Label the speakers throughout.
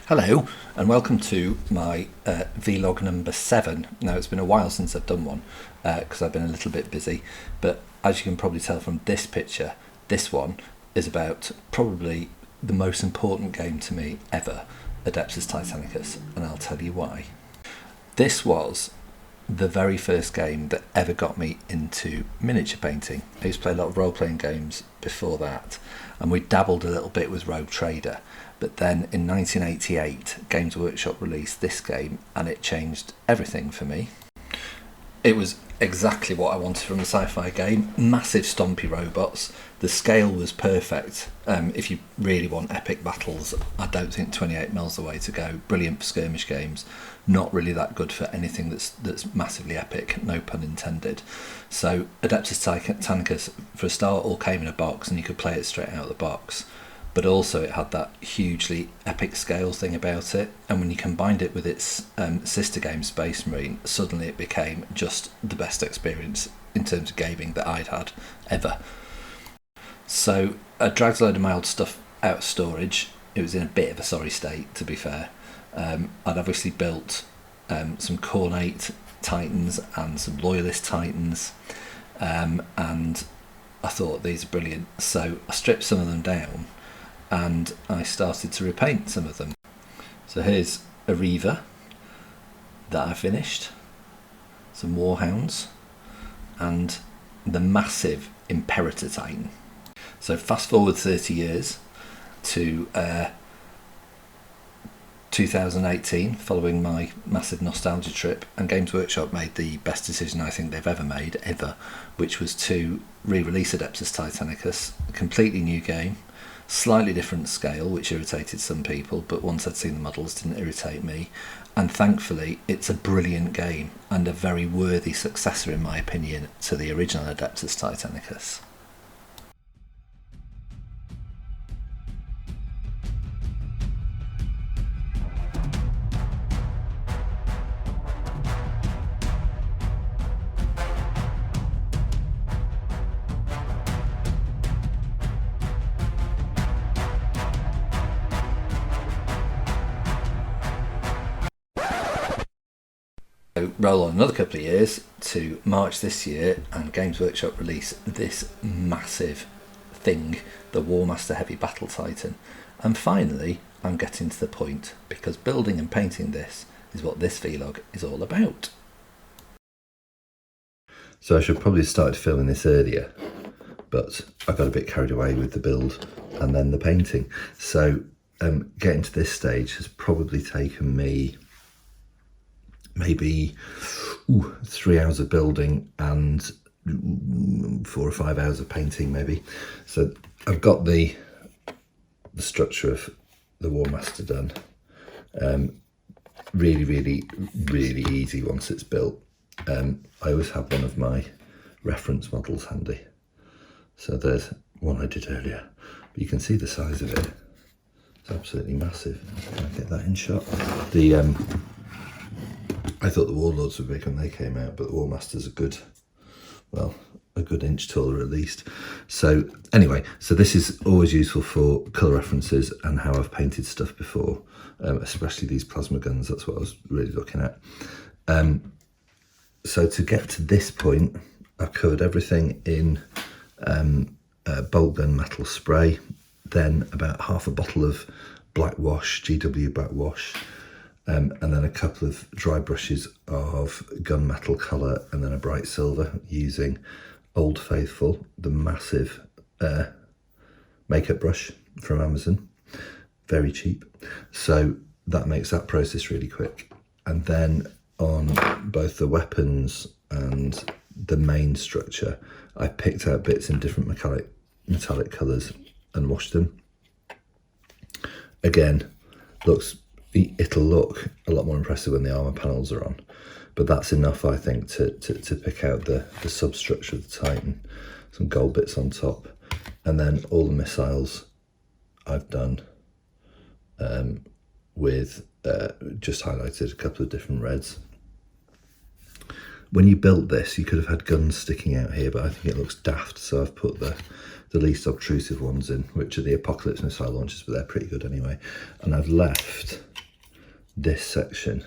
Speaker 1: Hello and welcome to my vlog number 7. Now it's been a while since I've done one because I've been a little bit busy, but as you can probably tell from this picture, this one is about probably the most important game to me ever, Adeptus Titanicus, and I'll tell you why. This was the very first game that ever got me into miniature painting. I used to play a lot of role-playing games before that, and we dabbled a little bit with Rogue Trader. But then in 1988, Games Workshop released this game and it changed everything for me. It was exactly what I wanted from a sci-fi game. Massive stompy robots. The scale was perfect. If you really want epic battles, I don't think 28mm is the way to go. Brilliant for skirmish games. Not really that good for anything that's massively epic, no pun intended. So Adeptus Titanicus, for a start, all came in a box and you could play it straight out of the box. But also it had that hugely epic scale thing about it, and when you combined it with its sister game Space Marine, suddenly it became just the best experience in terms of gaming that I'd had ever. So I dragged a load of my old stuff out of storage. It was in a bit of a sorry state, to be fair. I'd obviously built some Cornate Titans and some Loyalist Titans, and I thought these are brilliant, so I stripped some of them down and I started to repaint some of them. So here's a Reaver that I finished, some Warhounds, and the massive Imperator Titan. So fast forward 30 years to 2018, following my massive nostalgia trip, and Games Workshop made the best decision I think they've ever made, which was to re-release Adeptus Titanicus, a completely new game. Slightly different scale, which irritated some people, but once I'd seen the models, didn't irritate me. And thankfully, it's a brilliant game and a very worthy successor, in my opinion, to the original Adeptus Titanicus. So roll on another couple of years to March this year, and Games Workshop release this massive thing, the Warmaster Heavy Battle Titan. And finally, I'm getting to the point, because building and painting this is what this vlog is all about.
Speaker 2: So I should probably have started filming this earlier, but I got a bit carried away with the build and then the painting. So getting to this stage has probably taken me maybe 3 hours of building and 4 or 5 hours of painting maybe. So I've got the structure of the Warmaster done. Really easy once it's built. I always have one of my reference models handy. So there's one I did earlier, but you can see the size of it. It's absolutely massive. Can I get that in shot? I thought the Warlords were big when they came out, but the Warmasters are good, well, a good inch taller at least. So anyway, so this is always useful for colour references and how I've painted stuff before, especially these plasma guns. That's what I was really looking at. So to get to this point, I've covered everything in bolt gun metal spray, then about half a bottle of black wash, GW black wash, and then a couple of dry brushes of gunmetal colour, and then a bright silver using Old Faithful, the massive makeup brush from Amazon, very cheap. So that makes that process really quick. And then on both the weapons and the main structure, I picked out bits in different metallic colours and washed them. Again, it'll look a lot more impressive when the armour panels are on, but that's enough, I think, to pick out the substructure of the Titan. Some gold bits on top, and then all the missiles I've done with just highlighted a couple of different reds. When you built this, you could have had guns sticking out here, but I think it looks daft, so I've put the least obtrusive ones in, which are the Apocalypse missile launchers, but they're pretty good anyway. And I've left this section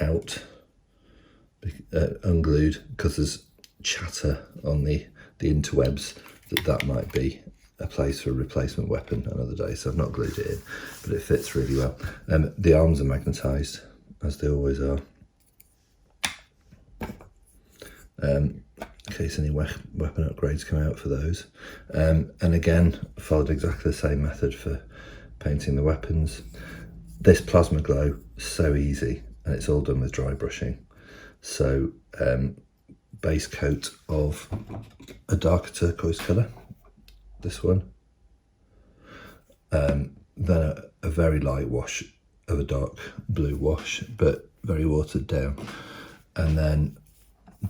Speaker 2: out, unglued, because there's chatter on the interwebs that might be a place for a replacement weapon another day, so I've not glued it in, but it fits really well. The arms are magnetised, as they always are, in case any weapon upgrades come out for those. And again, followed exactly the same method for painting the weapons. This plasma glow, so easy, and it's all done with dry brushing. So base coat of a darker turquoise colour, this one, then a very light wash of a dark blue wash, but very watered down, and then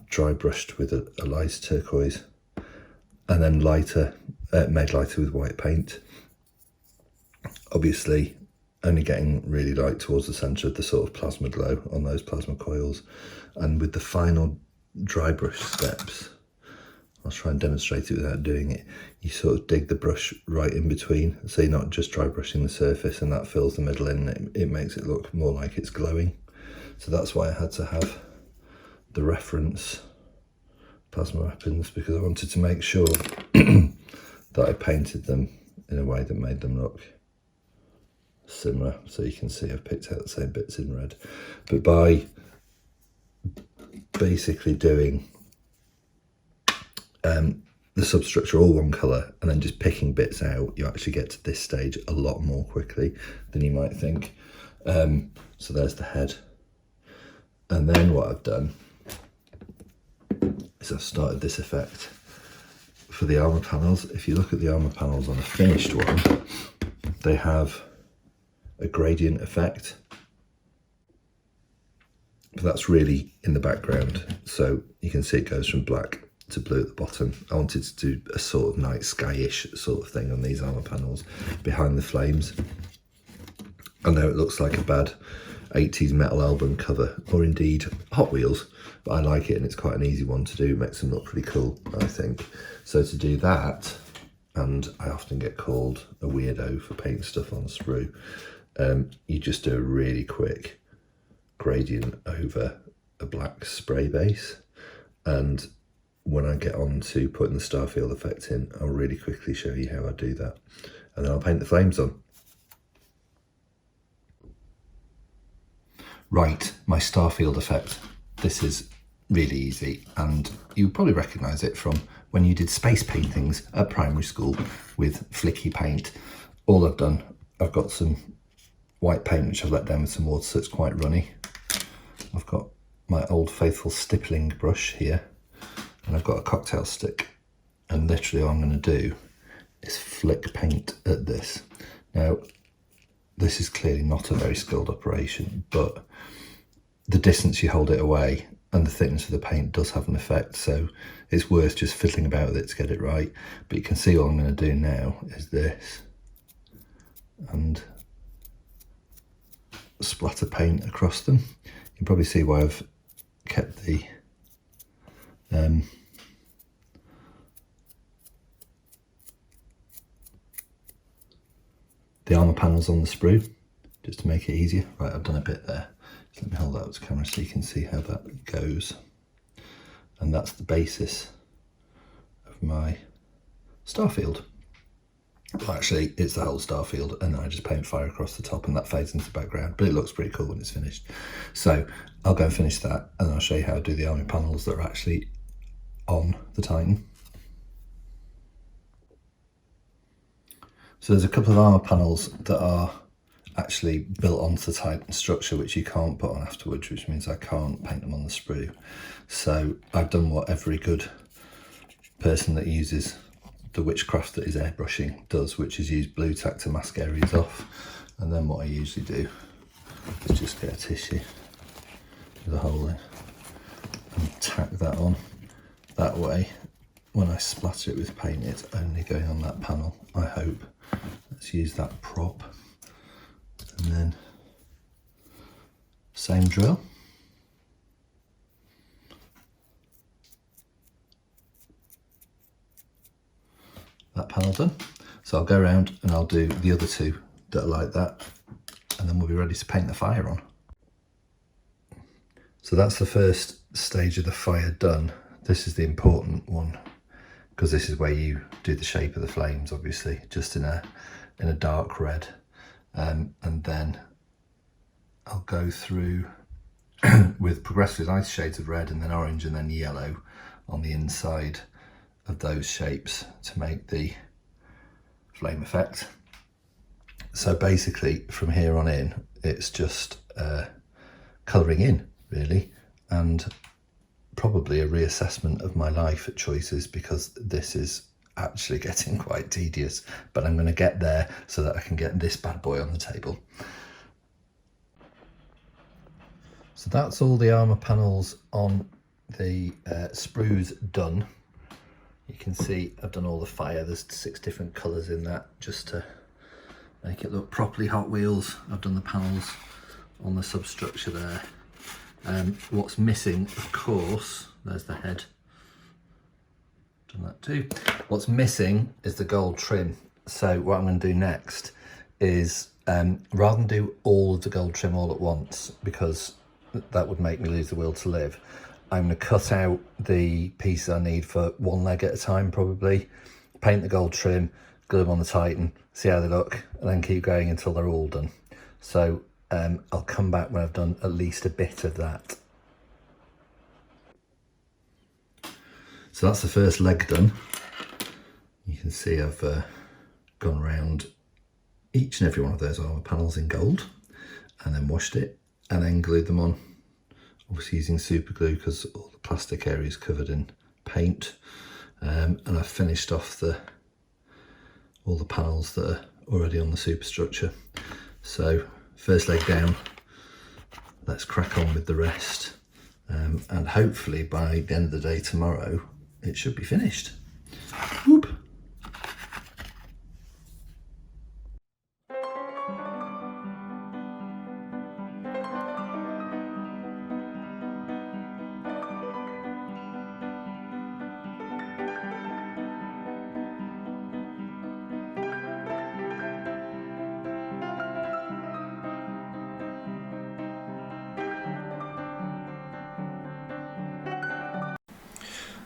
Speaker 2: dry brushed with a light turquoise, and then lighter, made lighter with white paint. Obviously only getting really light towards the centre of the sort of plasma glow on those plasma coils, and with the final dry brush steps, I'll try and demonstrate it without doing it, you sort of dig the brush right in between, so you're not just dry brushing the surface and that fills the middle in, it makes it look more like it's glowing. So that's why I had to have the reference plasma weapons, because I wanted to make sure that I painted them in a way that made them look similar. So you can see I've picked out the same bits in red, but by basically doing the substructure all one colour and then just picking bits out, you actually get to this stage a lot more quickly than you might think. So there's the head, and then what I've done is I've started this effect for the armour panels. If you look at the armour panels on a finished one, they have a gradient effect, but that's really in the background, so you can see it goes from black to blue at the bottom. I wanted to do a sort of night sky-ish sort of thing on these armour panels behind the flames. I know it looks like a bad 80s metal album cover, or indeed Hot Wheels, but I like it and it's quite an easy one to do. It makes them look pretty cool, I think. So to do that, and I often get called a weirdo for painting stuff on sprue, you just do a really quick gradient over a black spray base, and when I get on to putting the starfield effect in, I'll really quickly show you how I do that, and then I'll paint the flames on. Right, my starfield effect. This is really easy, and you probably recognise it from when you did space paintings at primary school with flicky paint. All I've done, I've got some white paint which I've let down with some water so it's quite runny. I've got my old faithful stippling brush here, and I've got a cocktail stick, and literally all I'm going to do is flick paint at this. Now, this is clearly not a very skilled operation, but the distance you hold it away and the thickness of the paint does have an effect, so it's worth just fiddling about with it to get it right. But you can see all I'm going to do now is this, and splatter paint across them. You can probably see why I've kept the armour panels on the sprue, just to make it easier. Right, I've done a bit there. So let me hold that up to camera so you can see how that goes. And that's the basis of my starfield. Well, actually, it's the whole starfield, and then I just paint fire across the top, and that fades into the background, but it looks pretty cool when it's finished. So I'll go and finish that, and I'll show you how to do the army panels that are actually on the Titan. So there's a couple of armour panels that are actually built onto the Titan structure which you can't put on afterwards, which means I can't paint them on the sprue. So I've done what every good person that uses the witchcraft that is airbrushing does, which is use blue tack to mask areas off. And then what I usually do is just get a tissue with a hole in and tack that on. That way, when I splatter it with paint, it's only going on that panel, I hope. Let's use that prop, and then same drill. That panel done. So I'll go around and I'll do the other two that are like that, and then we'll be ready to paint the fire on. So that's the first stage of the fire done. This is the important one, because this is where you do the shape of the flames, obviously, just in a dark red. And then I'll go through with progressively lighter shades of red and then orange and then yellow on the inside of those shapes to make the flame effect. So basically from here on in, it's just colouring in, really, and probably a reassessment of my life choices, because this is actually getting quite tedious, but I'm going to get there so that I can get this bad boy on the table. So that's all the armour panels on the sprues done. You can see I've done all the fire. There's 6 different colours in that, just to make it look properly Hot Wheels. I've done the panels on the substructure there. What's missing, of course, there's the head. Done that too. What's missing is the gold trim. So what I'm going to do next is, rather than do all of the gold trim all at once, because that would make me lose the will to live, I'm going to cut out the pieces I need for one leg at a time, probably, paint the gold trim, glue them on the Titan, see how they look, and then keep going until they're all done. So I'll come back when I've done at least a bit of that. So that's the first leg done. You can see I've gone around each and every one of those armour panels in gold, and then washed it, and then glued them on, obviously using super glue because all the plastic area is covered in paint. And I've finished off all the panels that are already on the superstructure. So first leg down, let's crack on with the rest, and hopefully by the end of the day tomorrow it should be finished. Whoop.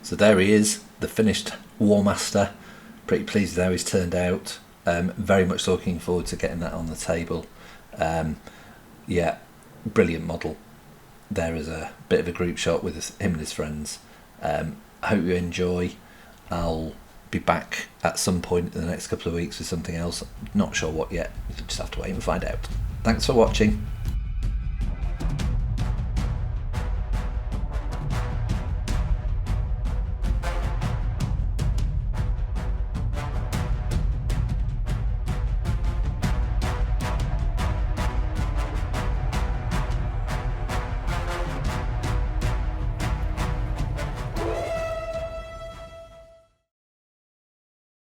Speaker 1: So there he is, the finished Warmaster. Pretty pleased with how he's turned out. Very much looking forward to getting that on the table. Yeah, brilliant model. There is a bit of a group shot with him and his friends. I hope you enjoy. I'll be back at some point in the next couple of weeks with something else. Not sure what yet. You'll just have to wait and find out. Thanks for watching.